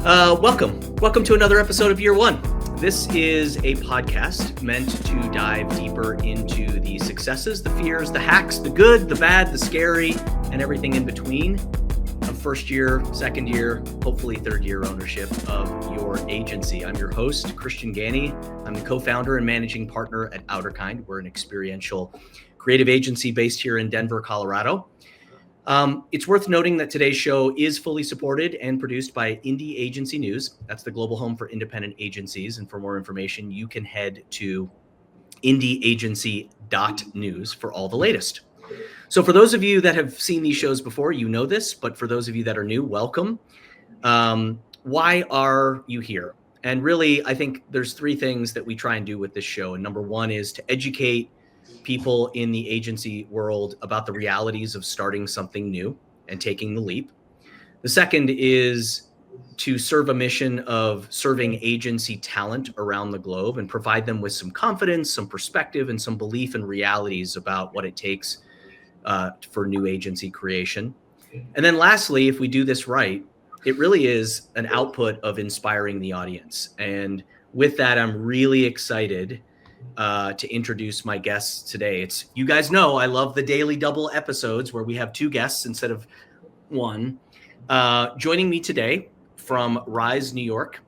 Welcome to another episode of Year One. This is a podcast meant to dive deeper into the successes, the fears, the hacks, the good, the bad, the scary, and everything in between of first year, second year, hopefully third year ownership of your agency. I'm your host, Christian Ganny. I'm the co-founder and managing partner at Outerkind. We're an experiential creative agency based here in Denver, Colorado. It's worth noting that today's show is fully supported and produced by Indie Agency News. That's the global home for independent agencies. And for more information, you can head to indieagency.news for all the latest. So for those of you that have seen these shows before, you know this, but for those of you that are new, welcome. Why are you here? And really, I think there's three things that we try and do with this show. And number one is to educate people in the agency world about the realities of starting something new and taking the leap. The second is to serve a mission of serving agency talent around the globe and provide them with some confidence, some perspective, and some belief in realities about what it takes for new agency creation. And then lastly, if we do this right, it really is an output of inspiring the audience. And with that, I'm really excited to introduce my guests today. You guys know I love the daily double episodes where we have two guests instead of one. Joining me today from Rise, New York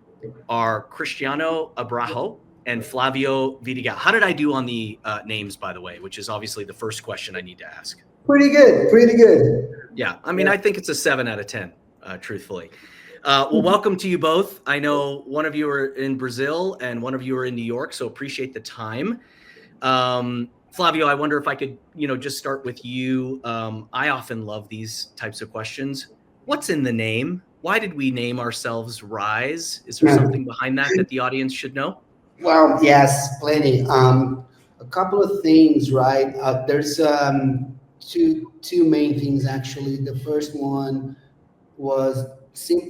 are Cristiano Abrahao and Flavio Vidigal. How did I do on the names, by the way, which is obviously the first question I need to ask? Pretty good. Yeah, I mean, I think it's a 7 out of 10, truthfully. Well, welcome to you both. I know one of you are in Brazil and one of you are in New York, so appreciate the time. Flavio, I wonder if I could, just start with you. I often love these types of questions. What's in the name? Why did we name ourselves Rise? Is there something behind that the audience should know? Well, yes, plenty. A couple of things, right? There's two main things, actually. The first one was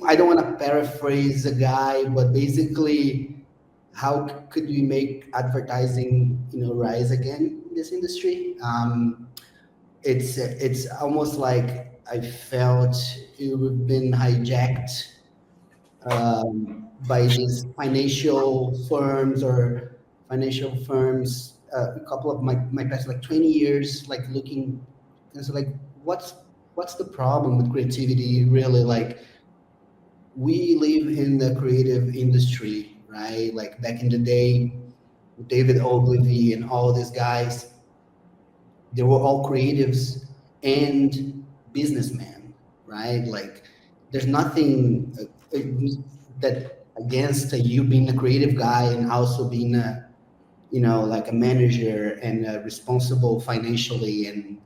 I don't want to paraphrase the guy, but basically, how could we make advertising, rise again in this industry? It's almost like I felt we've been hijacked by these financial firms. A couple of my past 20 years, looking, and so what's the problem with creativity? Really, we live in the creative industry, right? Like back in the day, David Ogilvy and all these guys, they were all creatives and businessmen, right? Like there's nothing that against you being a creative guy and also being a manager and responsible financially. And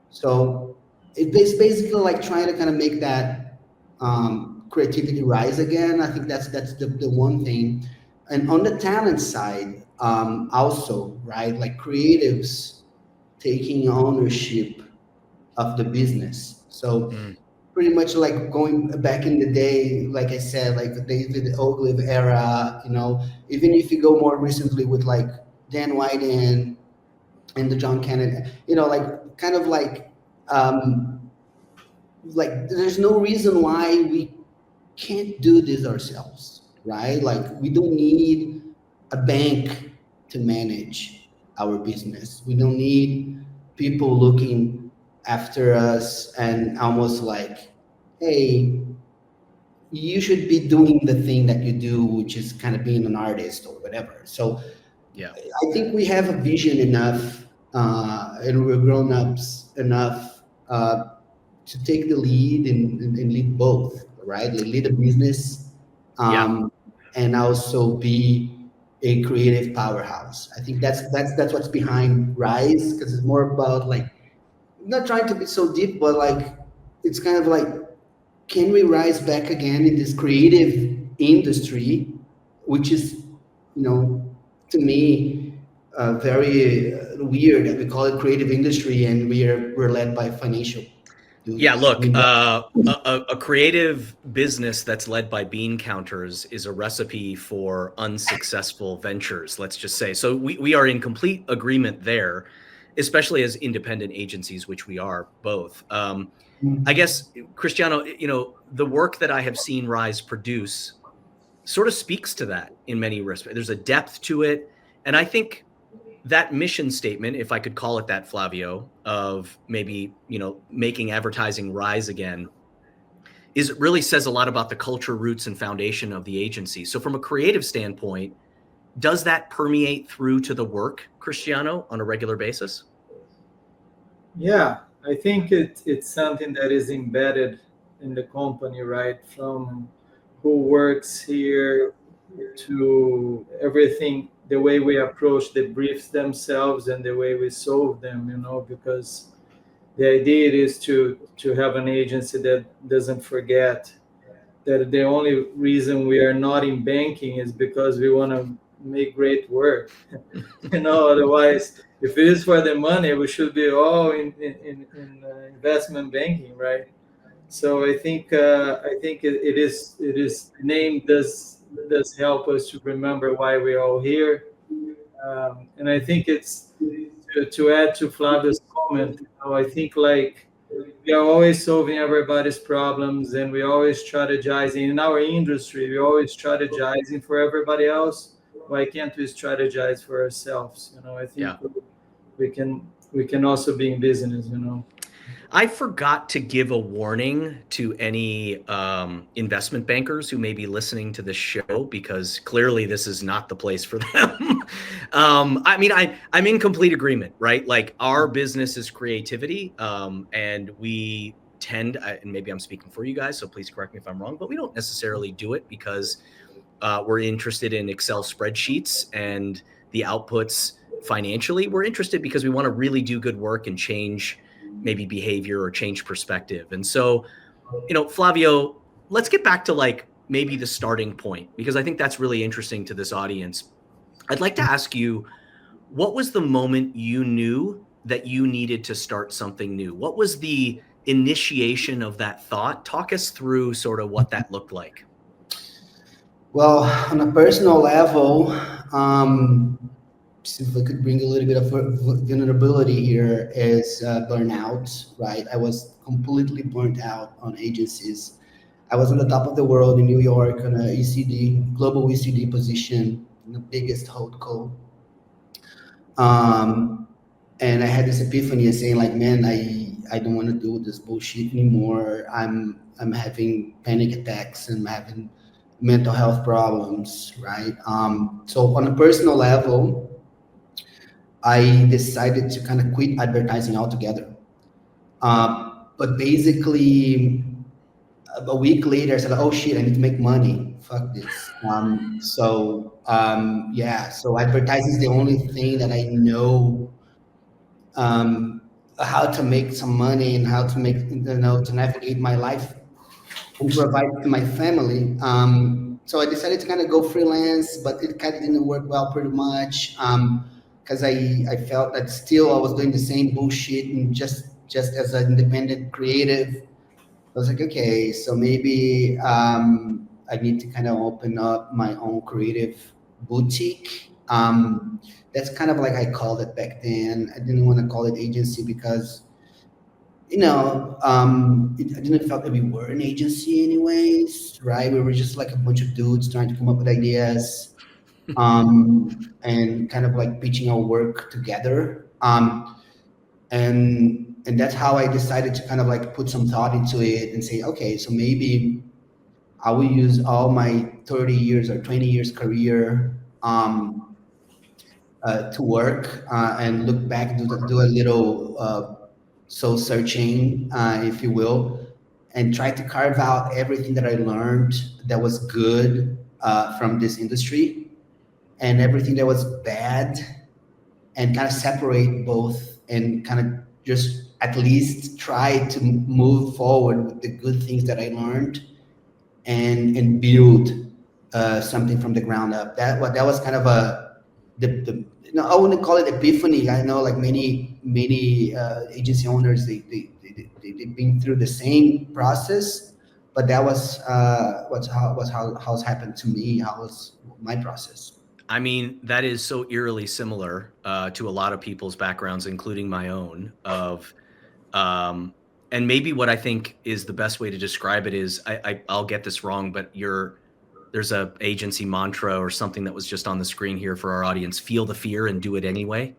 so it's basically trying to kind of make that creativity rise again. I think that's the one thing. And on the talent side, also, right, like creatives taking ownership of the business. So pretty much going back in the day, like I said, the David Ogilvy era, even if you go more recently with Dan Whiten and the John Kennedy, there's no reason why we can't do this ourselves, right? We don't need a bank to manage our business. We don't need people looking after us and almost hey, you should be doing the thing that you do, which is kind of being an artist or whatever. So yeah, I think we have a vision enough and we're grown-ups enough to take the lead and lead both, right? Lead a business and also be a creative powerhouse. I think that's what's behind Rise, because it's more about not trying to be so deep, but it's kind of can we rise back again in this creative industry, which is, to me, very weird that we call it creative industry and we're led by financial. Yeah, look, a creative business that's led by bean counters is a recipe for unsuccessful ventures, let's just say. So we are in complete agreement there, especially as independent agencies, which we are both. I guess, Cristiano, the work that I have seen Rise produce sort of speaks to that in many respects. There's a depth to it. And I think that mission statement, if I could call it that, Flavio, of maybe, making advertising rise again, is it really says a lot about the culture, roots, and foundation of the agency. So from a creative standpoint, does that permeate through to the work, Cristiano, on a regular basis? Yeah, I think it's something that is embedded in the company, right? From who works here to everything, the way we approach the briefs themselves and the way we solve them, because the idea is to have an agency that doesn't forget that the only reason we are not in banking is because we want to make great work. Otherwise, if it is for the money, we should be all in investment banking, right? So I think it is name does help us to remember why we're all here, and I think it's to add to Flavio's comment. I think like we are always solving everybody's problems, and we always strategizing in our industry. We always strategizing for everybody else. Why can't we strategize for ourselves? I think Yeah. we can also be in business. I forgot to give a warning to any investment bankers who may be listening to this show, because clearly this is not the place for them. I mean, I'm in complete agreement, right? Like, our business is creativity, and we tend, and maybe I'm speaking for you guys, so please correct me if I'm wrong, but we don't necessarily do it because we're interested in Excel spreadsheets and the outputs financially. We're interested because we want to really do good work and change maybe behavior or change perspective. And so, Flavio, let's get back to like maybe the starting point, because I think that's really interesting to this audience. I'd like to ask you, what was the moment you knew that you needed to start something new? What was the initiation of that thought? Talk us through sort of what that looked like. Well, on a personal level, if I could bring a little bit of vulnerability here, is burnout, right? I was completely burnt out on agencies. I was on the top of the world in New York on a ECD, global ECD position, in the biggest holdco. And I had this epiphany of saying like, man, I don't want to do this bullshit anymore. I'm having panic attacks and I'm having mental health problems, right? So on a personal level, I decided to kind of quit advertising altogether. But basically, a week later, I said, "Oh shit, I need to make money. Fuck this." So advertising is the only thing that I know how to make some money and how to to navigate my life and provide to my family. So I decided to kind of go freelance, but it kind of didn't work well pretty much because I felt that still I was doing the same bullshit, and just as an independent creative, I was like, okay, so maybe I need to kind of open up my own creative boutique. That's kind of like I called it back then. I didn't want to call it agency because I didn't felt that we were an agency anyways, right? We were just like a bunch of dudes trying to come up with ideas, and kind of like pitching our work together. And that's how I decided to kind of like put some thought into it and say, okay, so maybe I will use all my 30 years or 20 years career to work and look back, do a little soul searching, if you will, and try to carve out everything that I learned that was good from this industry and everything that was bad, and kind of separate both and kind of just at least try to move forward with the good things that I learned and build something from the ground up. That was kind of the I wouldn't call it epiphany. I know like many agency owners they've been through the same process, but that was how's happened to me. How was my process? I mean, that is so eerily similar to a lot of people's backgrounds, including my own. And maybe what I think is the best way to describe it is, I'll get this wrong, but there's a agency mantra or something that was just on the screen here for our audience: feel the fear and do it anyway.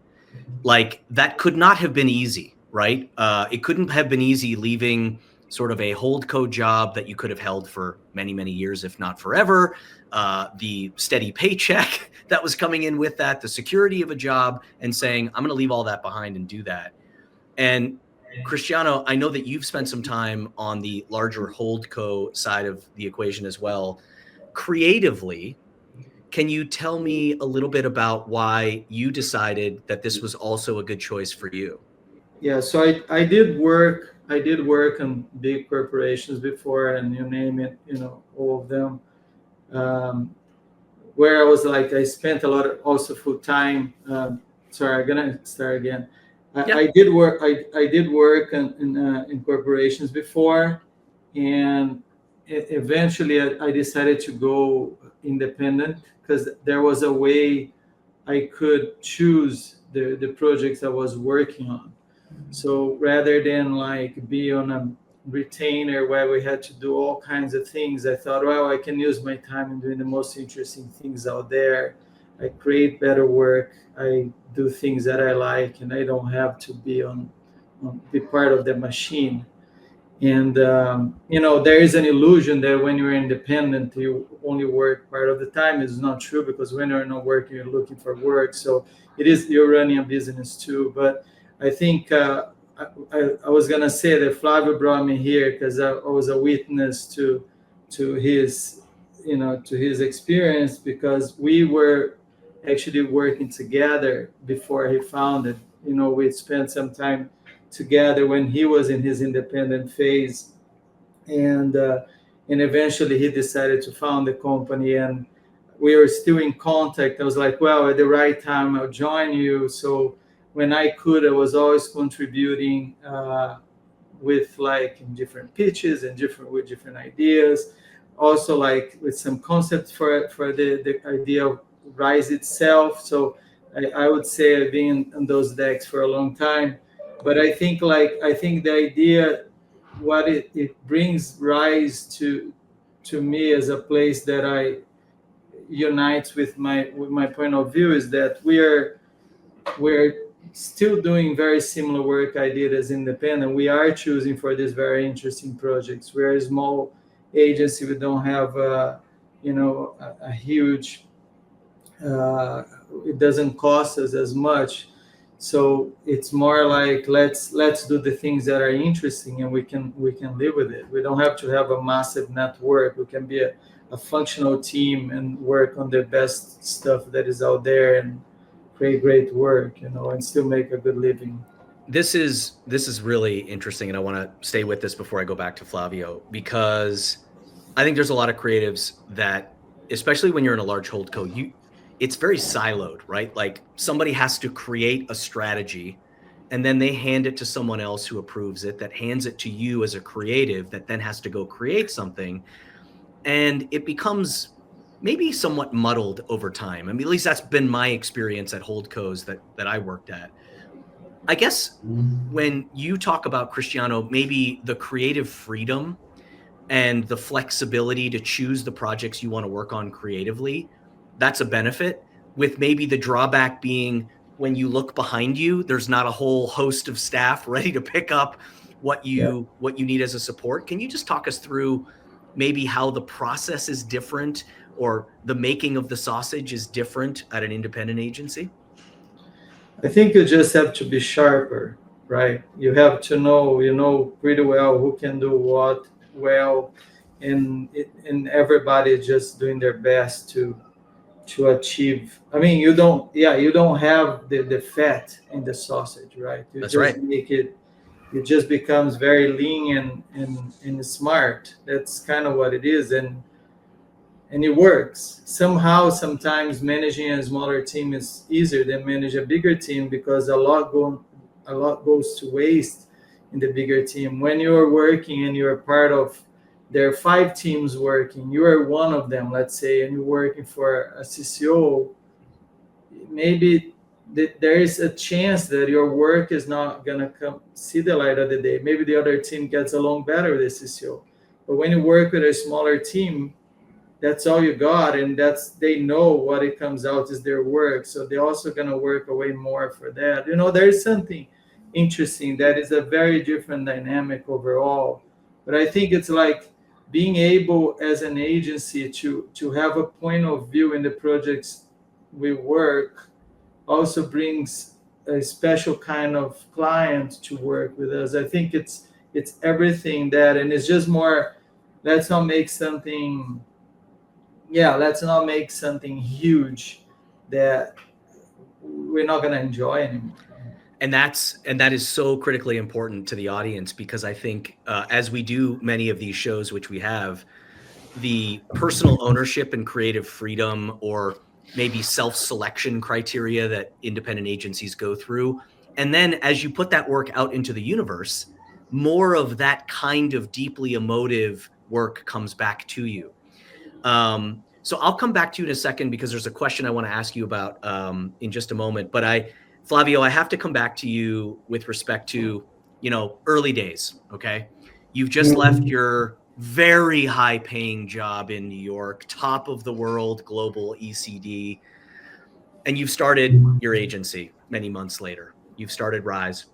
Like, that could not have been easy, right? It couldn't have been easy leaving sort of a holdco job that you could have held for many, many years, if not forever. The steady paycheck that was coming in with that, the security of a job, and saying, I'm going to leave all that behind and do that. And Cristiano, I know that you've spent some time on the larger holdco side of the equation as well. Creatively, can you tell me a little bit about why you decided that this was also a good choice for you? Yeah, so I did work on big corporations before, and you name it, all of them. Um, where I was like, I spent a lot of also full time. Sorry, I'm gonna start again. Yeah. I did work. I did work in corporations before, and eventually I decided to go independent because there was a way I could choose the projects I was working on. So rather than like be on a retainer where we had to do all kinds of things, I thought, well, I can use my time in doing the most interesting things out there. I create better work. I do things that I like, and I don't have to be part of the machine. And there is an illusion that when you're independent, you only work part of the time. It's not true, because when you're not working, you're looking for work. So you're running a business too. But I think I was gonna say that Flavio brought me here because I was a witness to his to his experience, because we were actually working together before he founded. We spent some time together when he was in his independent phase, and eventually he decided to found the company, and we were still in contact. I was like, well, at the right time I'll join you. So when I could, I was always contributing with like in different pitches and with different ideas, also like with some concepts for the idea of Rise itself. So I would say I've been on those decks for a long time. But I think the idea, what it brings Rise to me as a place that I unites with my point of view, is that we're still doing very similar work I did as independent. We are choosing for these very interesting projects. We're a small agency. We don't have a huge it doesn't cost us as much. So it's more like, let's do the things that are interesting, and we can live with it. We don't have to have a massive network. We can be a functional team and work on the best stuff that is out there and create great work, and still make a good living. This is really interesting, and I want to stay with this before I go back to Flavio, because I think there's a lot of creatives that, especially when you're in a large holdco, it's very siloed, right? Like, somebody has to create a strategy, and then they hand it to someone else who approves it, that hands it to you as a creative, that then has to go create something, and it becomes maybe somewhat muddled over time. I mean, at least that's been my experience at holdcos that I worked at. I guess when you talk about, Cristiano, maybe the creative freedom and the flexibility to choose the projects you want to work on creatively, that's a benefit, with maybe the drawback being, when you look behind you, there's not a whole host of staff ready to pick up what you need as a support. Can you just talk us through maybe how the process is different, or the making of the sausage is different at an independent agency? I think you just have to be sharper, right? You have to know, pretty well who can do what well, and everybody just doing their best to achieve. I mean, you don't have the fat in the sausage, right? You That's just right. make it just becomes very lean and smart. That's kind of what it is, and it works. Somehow, sometimes managing a smaller team is easier than manage a bigger team, because a lot goes to waste in the bigger team. When you're working and you're part of, there are 5 teams working, you are one of them, let's say, and you're working for a CCO, maybe there is a chance that your work is not gonna come see the light of the day. Maybe the other team gets along better with the CCO, but when you work with a smaller team, that's all you got, and that's, they know what it comes out is their work, so they're also going to work way more for that. There's something interesting that is a very different dynamic overall. But I think it's like being able as an agency to have a point of view in the projects we work also brings a special kind of client to work with us. I think it's everything that, and it's just more, let's not make something, yeah, let's not make something huge that we're not going to enjoy anymore. And that is so critically important to the audience, because I think as we do many of these shows, which we have, the personal ownership and creative freedom, or maybe self-selection criteria that independent agencies go through, and then as you put that work out into the universe, more of that kind of deeply emotive work comes back to you. So I'll come back to you in a second, because there's a question I want to ask you about in just a moment. But Flavio, I have to come back to you with respect to, early days. Okay. You've just left Mhm. your very high paying job in New York, top of the world, global ECD, and you've started your agency many months later. You've started Rise.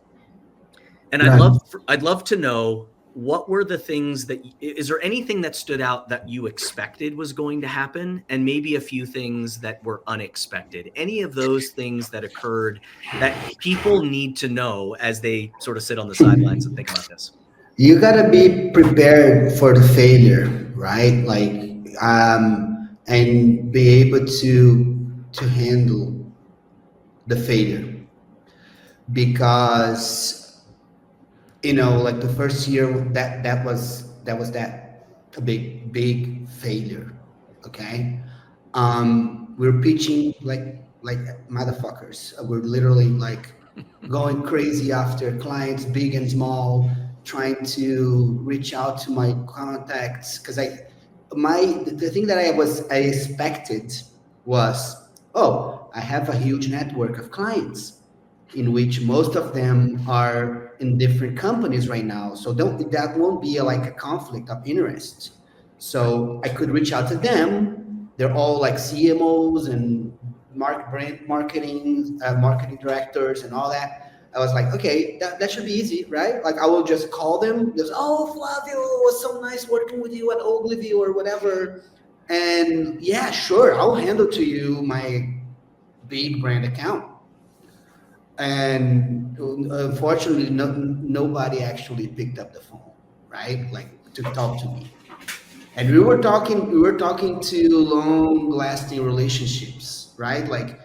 And Right. I'd love to know, what were the things that, is there anything that stood out that you expected was going to happen, and maybe a few things that were unexpected? Any of those things that occurred that people need to know as they sort of sit on the sidelines and think about this? You gotta be prepared for the failure, right? Like, and be able to handle the failure, because like the first year, that a big failure. Okay. We're pitching like motherfuckers. We're literally like going crazy after clients, big and small, trying to reach out to my contacts, because the thing that I expected was, oh, I have a huge network of clients, in which most of them are in different companies right now. So that won't be like a conflict of interest. Right. So I could reach out to them. They're all like CMOs and brand marketing directors and all that. I was like, okay, that should be easy, right? Like I will just call them. Just, oh, Flavio, it was so nice working with you at Ogilvy or whatever. And yeah, sure, I'll handle to you my big brand account. And unfortunately, nobody actually picked up the phone, right? Like to talk to me. And we were talking to long lasting relationships, right? Like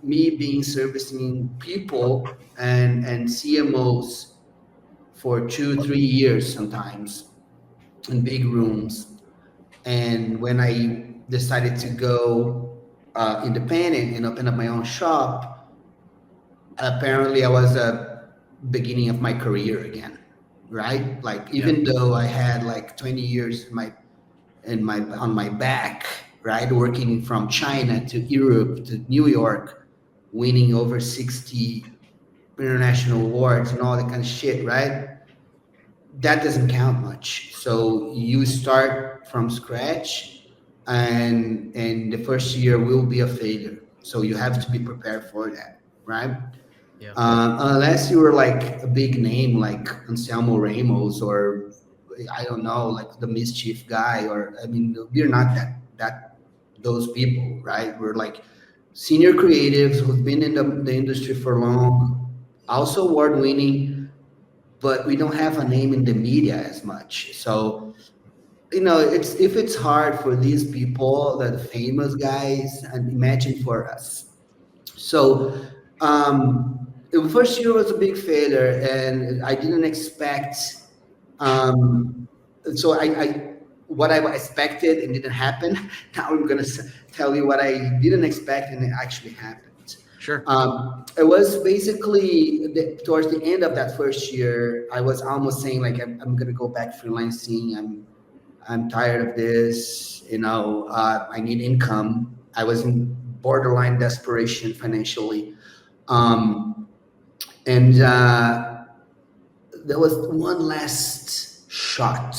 me being servicing people and CMOs for 2 3 years sometimes in big rooms. And when I decided to go independent and open up my own shop, apparently I was beginning of my career again, right? Like Yeah. even though I had like 20 years in my on my back, right, working from China to Europe to New York, winning over 60 international awards and all that kind of shit, right? That doesn't count much. So you start from scratch, and the first year will be a failure. So you have to be prepared for that, right? Yeah. Unless you were like a big name like Anselmo Ramos, or I don't know, like the mischief guy, or I mean, we're not that those people, right? We're like senior creatives who've been in the industry for long, also award winning, but we don't have a name in the media as much. So it's if it's hard for these people, the famous guys, and imagine for us. So the first year was a big failure, and I didn't expect. Um, so I what I expected and didn't happen. Now I'm gonna tell you what I didn't expect and it actually happened. Sure. It was basically towards the end of that first year. I was almost saying like I'm gonna go back freelancing. I'm tired of this. I need income. I was in borderline desperation financially. Um, and there was one last shot,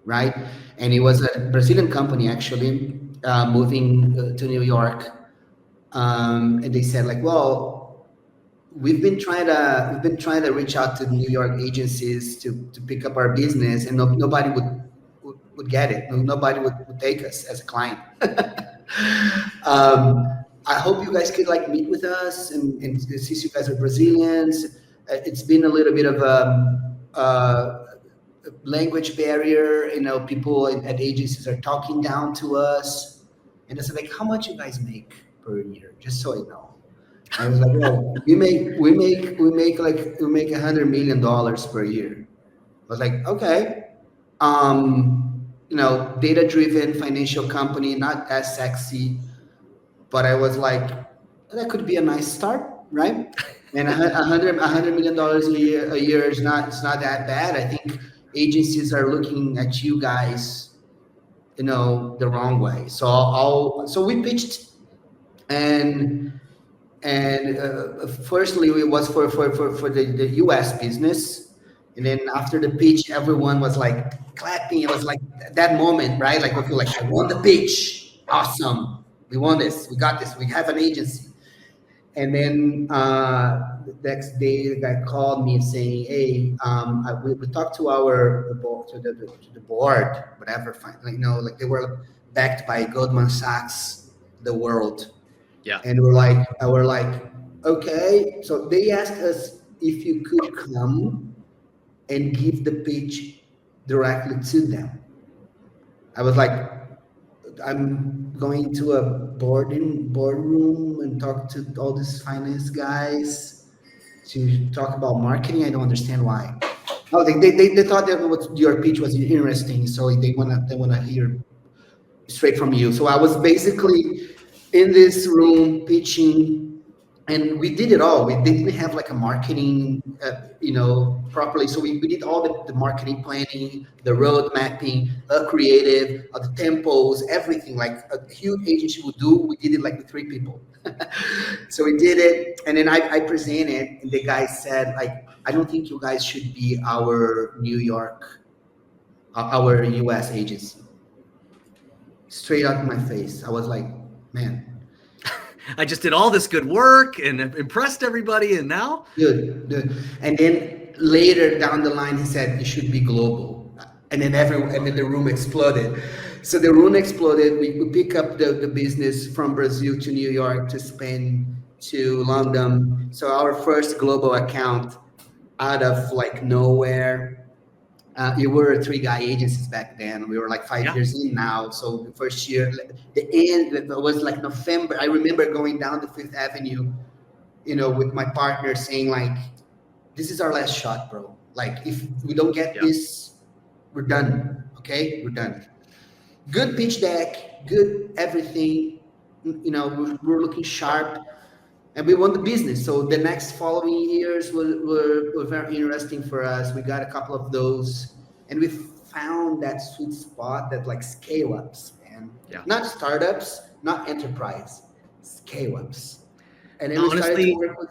right? and it was a Brazilian company actually moving to New York. And they said like, well, we've been trying to reach out to New York agencies to pick up our business, and nobody would get it. Nobody would take us as a client. I hope you guys could like meet with us, and since you guys are Brazilians, it's been a little bit of language barrier. You know, people at agencies are talking down to us, and it's like, how much you guys make per year, just so I know. I was like, well, we make $100 million per year. I was like, okay, data driven financial company, not as sexy, but I was like, that could be a nice start, right? And $100 million a year is not, it's not that bad. I think agencies are looking at you guys, the wrong way. So we pitched, and firstly it was for the US business, and then after the pitch everyone was like clapping. It was like that moment, right? Like we feel like, I won the pitch, awesome, we won this, we got this, we have an agency. And then the next day the guy called me saying, hey, we talked to the board, whatever, like they were backed by Goldman Sachs, the world. Yeah. And we're like, okay. So they asked us if you could come and give the pitch directly to them. I was like, I'm going to a boardroom and talk to all these finance guys to talk about marketing. I don't understand why. Oh, they thought that what your pitch was interesting, so they wanna hear straight from you. So I was basically in this room pitching, and we did it all. We didn't have like a marketing, properly. So we did all the marketing planning, the road mapping, creative, the tempos, everything like a huge agency would do. We did it like with 3 people. So we did it, and then I presented, and the guy said like, I don't think you guys should be our New York, our US agency. Straight out in my face. I was like, man, I just did all this good work and impressed everybody, and now? Good. And then later down the line, he said, you should be global. And then the room exploded. So the room exploded. We pick up the business from Brazil to New York to Spain to London. So our first global account out of like nowhere. You were 3-guy agencies back then. We were like 5 years in now. So the first year, the end was like November. I remember going down the Fifth Avenue, with my partner saying like, this is our last shot, bro. Like if we don't get this, we're done. Okay, we're done. Good pitch deck, good everything. We're looking sharp. And we won the business. So the next following years were very interesting for us. We got a couple of those, and we found that sweet spot, that like scale ups, man. Yeah. Not startups, not enterprise, scale ups. And then honestly, we started to work with.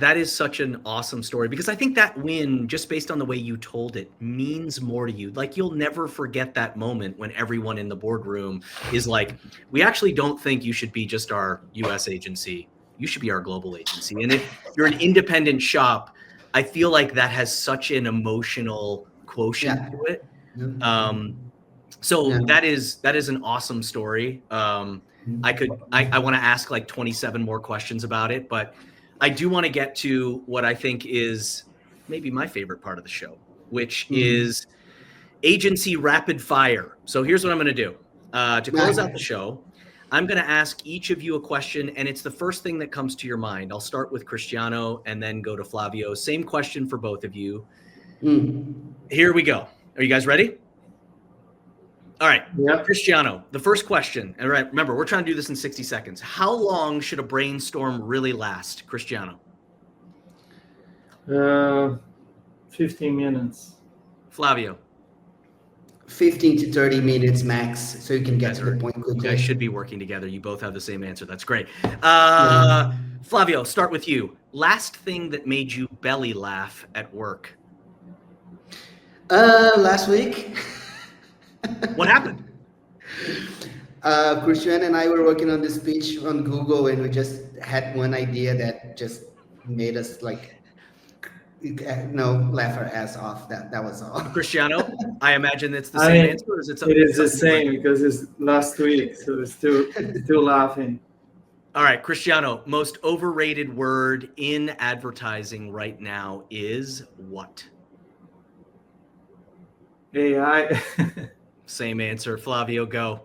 That is such an awesome story, because I think that win, just based on the way you told it, means more to you. Like you'll never forget that moment when everyone in the boardroom is like, we actually don't think you should be just our US agency. You should be our global agency. And if you're an independent shop, I feel like that has such an emotional quotient to it. That is an awesome story. I want to ask like 27 more questions about it, but I do want to get to what I think is maybe my favorite part of the show, which is agency rapid fire. So here's what I'm going to do. To close out the show, I'm going to ask each of you a question, and it's the first thing that comes to your mind. I'll start with Cristiano and then go to Flavio. Same question for both of you. Here we go. Are you guys ready? All right. Yep. Cristiano, the first question. All right. Remember, we're trying to do this in 60 seconds. How long should a brainstorm really last, Cristiano? 15 minutes. Flavio? 15 to 30 minutes max, so you can get to the point quickly. You guys should be working together. You both have the same answer. That's great. Flavio, start with you. Last thing that made you belly laugh at work? Last week. What happened? Cristiano and I were working on this pitch on Google, and we just had one idea that just made us like, laugh our ass off. That was all. Cristiano, I imagine it's the I same mean, answer, or is it it something? is the something different? same because it's last week, so it's still laughing. All right, Cristiano, most overrated word in advertising right now is what? AI. Same answer. Flavio, go.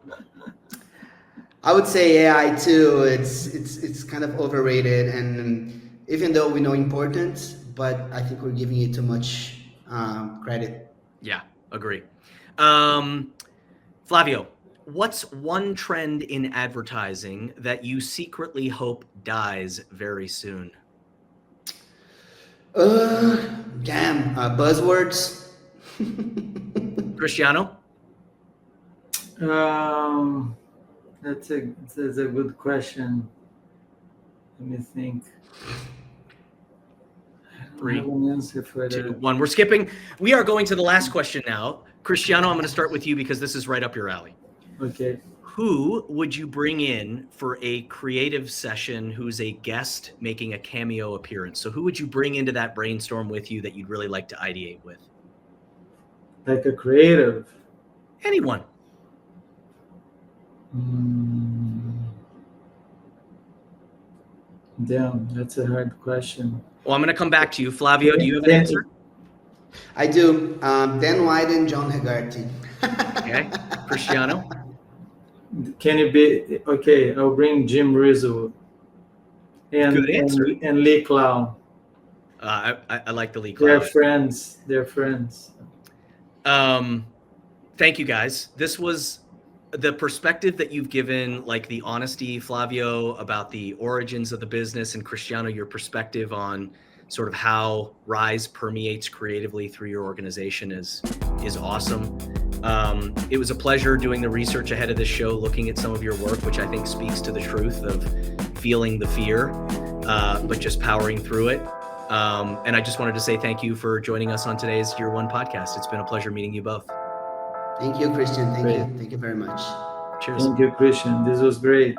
I would say AI too. It's kind of overrated, and even though we know importance, but I think we're giving it too much credit. Yeah, agree. Flavio, what's one trend in advertising that you secretly hope dies very soon? Buzzwords. Cristiano? That's a good question. Let me think. I don't 3, have an answer for 2, that. 1. We're skipping. We are going to the last question now. Cristiano, I'm going to start with you because this is right up your alley. Okay. Who would you bring in for a creative session who's a guest making a cameo appearance? So who would you bring into that brainstorm with you that you'd really like to ideate with? Like a creative. Anyone. Damn, that's a hard question. Well, I'm going to come back to you. Flavio, do you have an answer? I do. Dan White and John Hegarty. Okay. Cristiano? Can it be okay? I'll bring Jim Rizzo and Good answer. and Lee Clown. I like the Lee They're Clown. friends. They're friends. Thank you, guys. This was the perspective that you've given, like the honesty, Flavio, about the origins of the business, and Cristiano, your perspective on sort of how Rise permeates creatively through your organization is awesome. It was a pleasure doing the research ahead of this show, looking at some of your work, which I think speaks to the truth of feeling the fear, but just powering through it. And I just wanted to say thank you for joining us on today's Year One podcast. It's been a pleasure meeting you both. Thank you, Christian. Thank Great. you. Thank you very much. Cheers. Thank you, Christian. This was great.